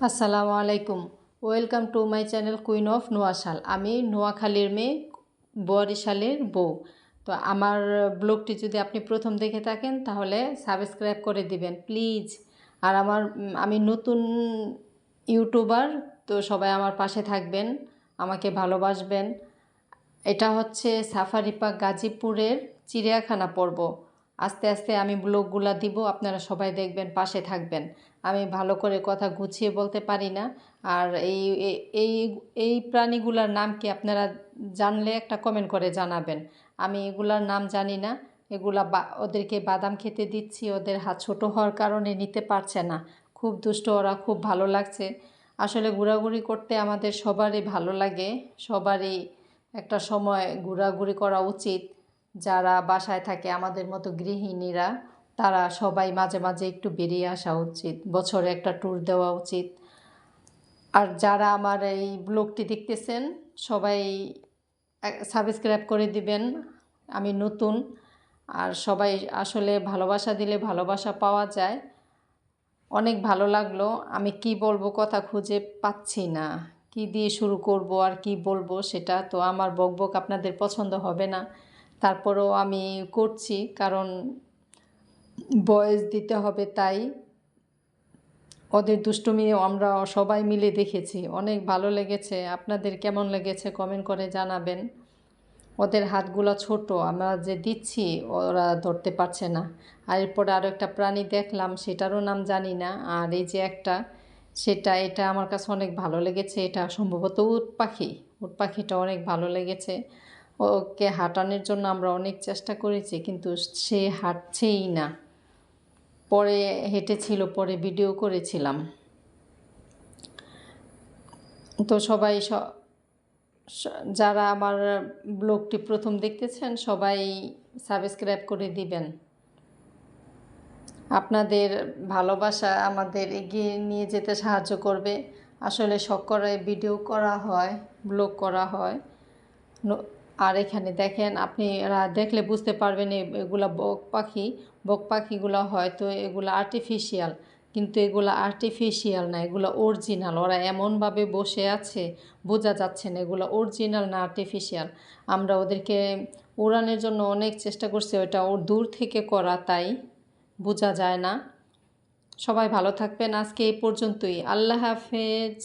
আসসালামু আলাইকুম। Welcome to my channel queen of Noashal. আমি নোয়াখালীর মেয়ে, বরিশালের বউ। তো আমার ব্লগটি যদি আপনি প্রথম দেখে থাকেন তাহলে সাবস্ক্রাইব করে দিবেন প্লিজ। আর আমি নতুন ইউটিউবার, তো সবাই আমার পাশে থাকবেন, আমাকে ভালোবাসবেন। এটা হচ্ছে সাফারি পার্ক গাজীপুরের চিড়িয়াখানা পর্ব। আস্তে আস্তে আমি ব্লগগুলা দিব, আপনারা সবাই দেখবেন, পাশে থাকবেন। আমি ভালো করে কথা গুছিয়ে বলতে পারি না। আর এই এই প্রাণীগুলার নাম কি আপনারা জানলে একটা কমেন্ট করে জানাবেন। আমি এগুলার নাম জানি না। ওদেরকে বাদাম খেতে দিচ্ছি, ওদের হাত ছোটো হওয়ার কারণে নিতে পারছে না। খুব দুষ্ট ওরা, খুব ভালো লাগছে। আসলে ঘোরাঘুরি করতে আমাদের সবারই ভালো লাগে, সবারই একটা সময় ঘোরাঘুরি করা উচিত। যারা বাসায় থাকে আমাদের মতো গৃহিণীরা, তারা সবাই মাঝে মাঝে একটু বেরিয়ে আসা উচিত, বছরে একটা ট্যুর দেওয়া উচিত। আর যারা আমার এই ব্লগটি দেখতেছেন সবাই সাবস্ক্রাইব করে দিবেন। আমি নতুন, আর সবাই আসলে ভালোবাসা দিলে ভালোবাসা পাওয়া যায়। অনেক ভালো লাগলো। আমি কি বলবো, কথা খুঁজে পাচ্ছি না, কি দিয়ে শুরু করব আর কি বলবো। সেটা তো আমার বকবক আপনাদের পছন্দ হবে না, তারপরেও আমি করছি কারণ ভয়েস দিতে হবে। তাই ওদের দুষ্টুমি আমরা সবাই মিলে দেখেছি, অনেক ভালো লেগেছে। আপনাদের কেমন লেগেছে কমেন্ট করে জানাবেন। ওদের হাতগুলো ছোট, আমরা যে দিচ্ছি ওরা ধরতে পারছে না। আর এরপরে আরও একটা প্রাণী দেখলাম, সেটারও নাম জানি না। আর এই যে একটা, এটা আমার কাছে অনেক ভালো লেগেছে। এটা সম্ভবত উট পাখি। উট পাখিটা অনেক ভালো লেগেছে। ওকে হাঁটানোর জন্য আমরা অনেক চেষ্টা করেছি, কিন্তু সে হাঁটছেই না। পরে হেঁটেছিল, পরে ভিডিও করেছিলাম। তো সবাই যারা আমার ব্লগটি প্রথম দেখতেছেন সবাই সাবস্ক্রাইব করে দিবেন। আপনাদের ভালোবাসা আমাদের এগিয়ে নিয়ে যেতে সাহায্য করবে। আসলে শখ করে ভিডিও করা হয়, ব্লগ করা হয়। আর এখানে দেখেন, আপনারা দেখলে বুঝতে পারবেন এগুলা বক পাখিগুলো হয়তো এগুলো আর্টিফিশিয়াল, কিন্তু এগুলো আর্টিফিশিয়াল না, এগুলো অরিজিনাল। ওরা এমনভাবে বসে আছে, বোঝা যাচ্ছে না এগুলো অরিজিনাল না আর্টিফিশিয়াল। আমরা ওদেরকে উড়ানোর জন্য অনেক চেষ্টা করছি, ওটা ওর দূর থেকে করা, তাই বোঝা যায় না। সবাই ভালো থাকবেন। আজকে এই পর্যন্তই। আল্লাহ হাফেজ।